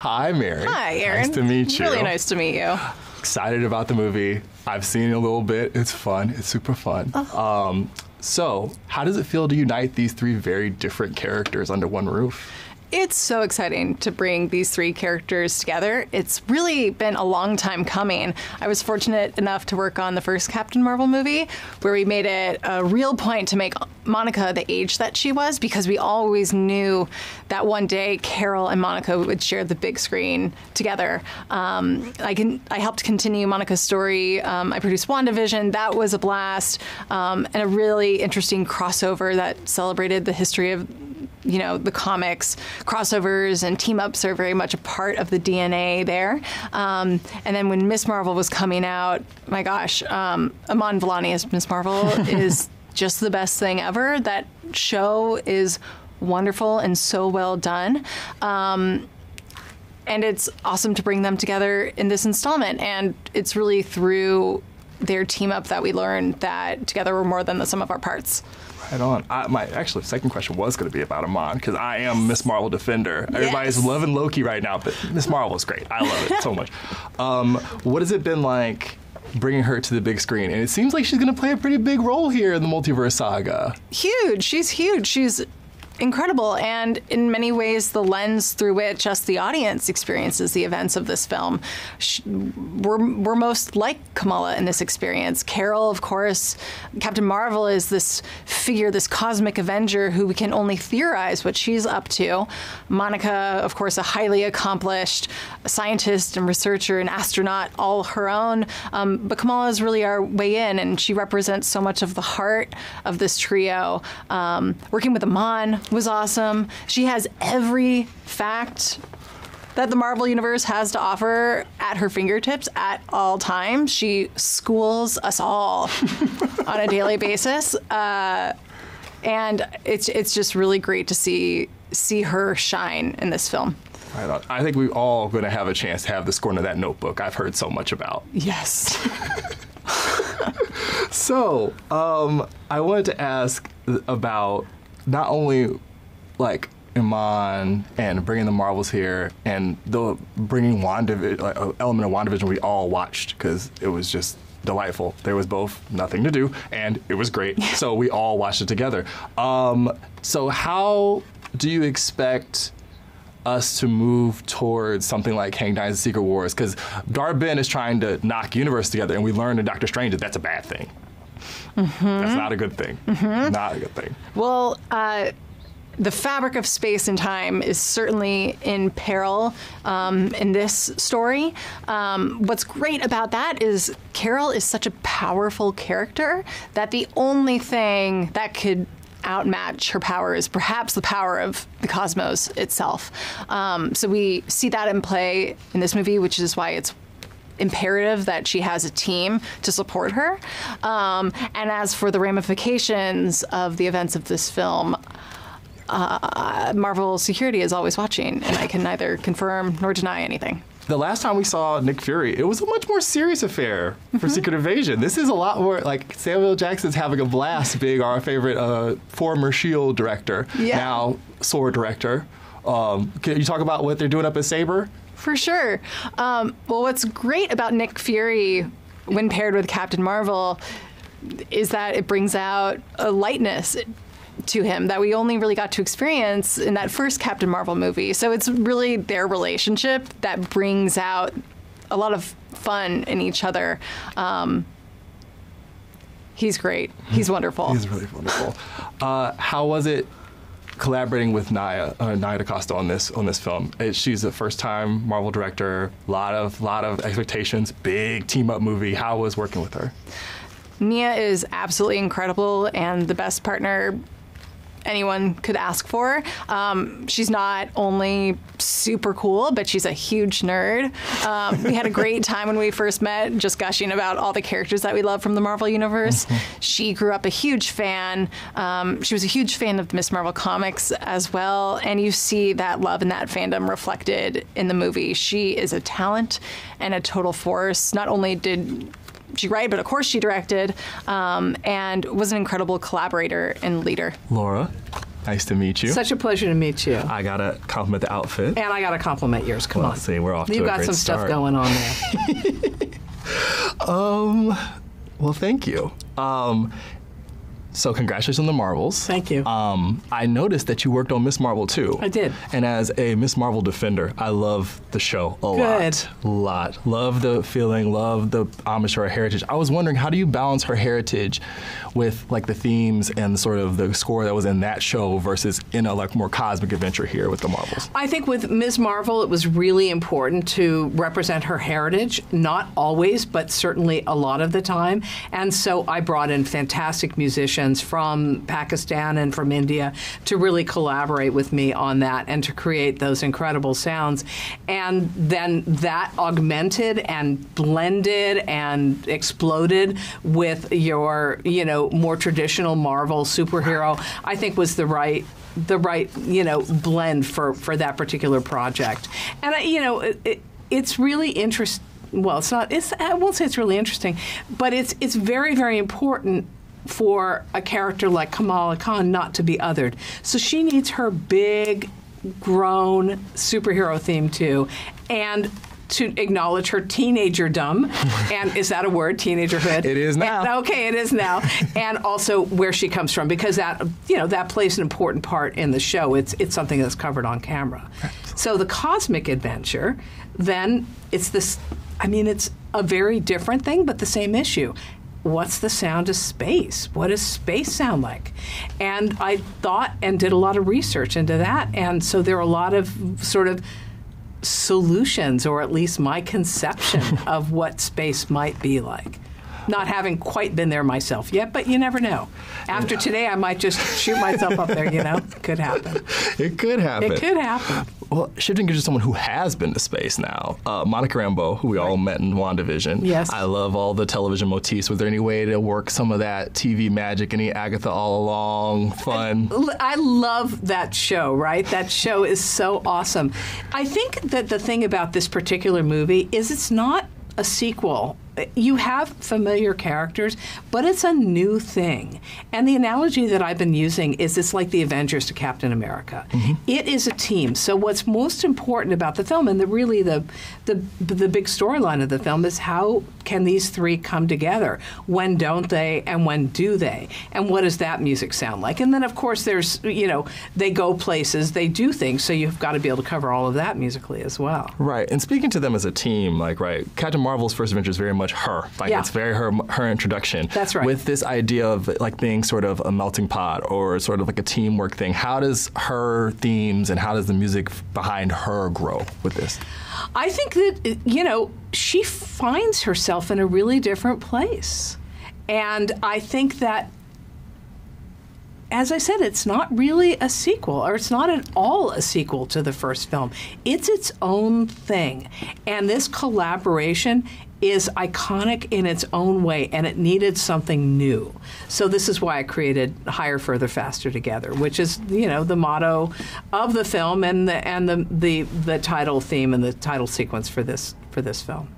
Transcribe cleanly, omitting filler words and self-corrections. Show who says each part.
Speaker 1: Hi, Mary.
Speaker 2: Hi, Aaron.
Speaker 1: Nice to meet you.
Speaker 2: Really nice to meet you.
Speaker 1: Excited about the movie. I've seen it a little bit. It's fun. It's super fun. So, how does it feel to unite these three very different characters under one roof?
Speaker 2: It's so exciting to bring these three characters together. It's really been a long time coming. I was fortunate enough to work on the first Captain Marvel movie, where we made it a real point to make Monica the age that she was, because we always knew that one day Carol and Monica would share the big screen together. I helped continue Monica's story. I produced WandaVision. That was a blast, and a really interesting crossover that celebrated the history of the comics. Crossovers and team-ups are very much a part of the DNA there. And then when Miss Marvel was coming out, my gosh, Iman Vellani as Miss Marvel is just the best thing ever. That show is wonderful and so well done. And it's awesome to bring them together in this installment. And it's really through their team-up that we learned that together we're more than the sum of our parts.
Speaker 1: Right on. My second question was going to be about Iman, because I am Miss Marvel defender.
Speaker 2: Yes.
Speaker 1: Everybody's loving Loki right now, but Miss Marvel is great. I love it so much. What has it been like bringing her to the big screen? And it seems like she's going to play a pretty big role here in the Multiverse Saga. Huge.
Speaker 2: She's huge. She's incredible, and in many ways the lens through which us, the audience, experiences the events of this film. We're most like Kamala in this experience. Carol, of course, Captain Marvel is this figure, this cosmic Avenger who we can only theorize what she's up to. Monica, of course, a highly accomplished scientist and researcher and astronaut all her own. But Kamala is really our way in, and she represents so much of the heart of this trio. Working with Iman was awesome. She has every fact that the Marvel Universe has to offer at her fingertips at all times. She schools us all on a daily basis. And it's just really great to see her shine in this film.
Speaker 1: Right on. I think we're all going to have a chance to have the score of that Notebook I've heard so much about.
Speaker 2: Yes.
Speaker 1: So, I wanted to ask about not only like Iman and bringing the Marvels here, and the bringing WandaVision, like, an element of WandaVision we all watched because it was just delightful. There was both nothing to do and it was great, so we all watched it together. So how do you expect us to move towards something like Kang Dynasty Secret Wars? Because Dar-Benn is trying to knock universe together, and we learned in Doctor Strange that that's a bad thing. That's not a good thing. Not a good thing.
Speaker 2: Well, the fabric of space and time is certainly in peril in this story. What's great about that is Carol is such a powerful character that the only thing that could outmatch her power is perhaps the power of the cosmos itself. So we see that in play in this movie, which is why it's imperative that she has a team to support her. And as for the ramifications of the events of this film, Marvel security is always watching, and I can neither confirm nor deny anything.
Speaker 1: The last time we saw Nick Fury, it was a much more serious affair for Secret Invasion. This is a lot more like Samuel L. Jackson's having a blast being our favorite former S.H.I.E.L.D. director, now SWORD director. Can you talk about what they're doing up at Saber?
Speaker 2: For sure. Well, what's great about Nick Fury when paired with Captain Marvel is that it brings out a lightness to him that we only really got to experience in that first Captain Marvel movie. So it's really their relationship that brings out a lot of fun in each other. He's great. He's wonderful.
Speaker 1: He's really wonderful. How was it collaborating with Nia DaCosta on this film? She's a first-time Marvel director. Lot of expectations. Big team-up movie. How was working with her?
Speaker 2: Nia is absolutely incredible and the best partner anyone could ask for. She's not only super cool, but she's a huge nerd. We had a great time when we first met, just gushing about all the characters that we love from the Marvel Universe. She grew up a huge fan. She was a huge fan of the Miss Marvel comics as well, and you see that love and that fandom reflected in the movie. She is a talent and a total force. Not only did she write, but of course she directed, and was an incredible collaborator and leader.
Speaker 1: Laura? Nice to meet you.
Speaker 3: Such a pleasure to meet you.
Speaker 1: I gotta compliment the outfit.
Speaker 3: And I gotta compliment yours. Come on.
Speaker 1: See, we're off to a
Speaker 3: You got
Speaker 1: great
Speaker 3: some
Speaker 1: start.
Speaker 3: stuff going on there.
Speaker 1: Well, thank you. So congratulations on the Marvels.
Speaker 3: Thank you.
Speaker 1: I noticed that you worked on Miss Marvel too.
Speaker 3: I did.
Speaker 1: And as a Miss Marvel defender, I love the show a lot. Love the feeling, love the homage to her heritage. I was wondering, how do you balance her heritage with like the themes and sort of the score that was in that show versus in a like more cosmic adventure here with the Marvels?
Speaker 3: I think with Ms. Marvel, it was really important to represent her heritage, not always, but certainly a lot of the time. And so I brought in fantastic musicians from Pakistan and from India to really collaborate with me on that and to create those incredible sounds. And then that augmented and blended and exploded with your, more traditional Marvel superhero, I think was the right blend for that particular project. And it's really interesting. Well, I won't say it's really interesting, but it's very, very important for a character like Kamala Khan not to be othered. So she needs her big, grown superhero theme too, and to acknowledge her teenagerdom, and is that a word, teenagerhood?
Speaker 1: It is now.
Speaker 3: And, okay, it is now, and also where she comes from, because that plays an important part in the show. It's something that's covered on camera. So the cosmic adventure, then it's this. It's a very different thing, but the same issue. What's the sound of space? What does space sound like? And I thought and did a lot of research into that, and so there are a lot of sort of solutions, or at least my conception of what space might be like. Not having quite been there myself yet, but you never know. After today, I might just shoot myself up there, Could happen.
Speaker 1: It could happen.
Speaker 3: It could happen.
Speaker 1: Well, shifting gears to someone who has been to space now, Monica Rambeau, who we all met in WandaVision.
Speaker 3: Yes.
Speaker 1: I love all the television motifs. Was there any way to work some of that TV magic, any Agatha all along fun?
Speaker 3: I love that show, right? That show is so awesome. I think that the thing about this particular movie is it's not a sequel. You have familiar characters, but it's a new thing. And the analogy that I've been using is it's like the Avengers to Captain America. Mm-hmm. It is a team. So what's most important about the film, and the big storyline of the film, is how can these three come together? When don't they, and when do they? And what does that music sound like? And then, of course, there's, they go places, they do things, so you've got to be able to cover all of that musically as well.
Speaker 1: Right. And speaking to them as a team, Captain Marvel's first adventure is very much her. It's very her introduction.
Speaker 3: That's right.
Speaker 1: With this idea of being sort of a melting pot or sort of like a teamwork thing, how does her themes and how does the music behind her grow with this?
Speaker 3: I think that, she finds herself in a really different place. And I think that, as I said, it's not really a sequel, or it's not at all a sequel to the first film. It's its own thing. And this collaboration is iconic in its own way, and it needed something new. So this is why I created Higher, Further, Faster Together, which is, the motto of the film and the title theme and the title sequence for this film.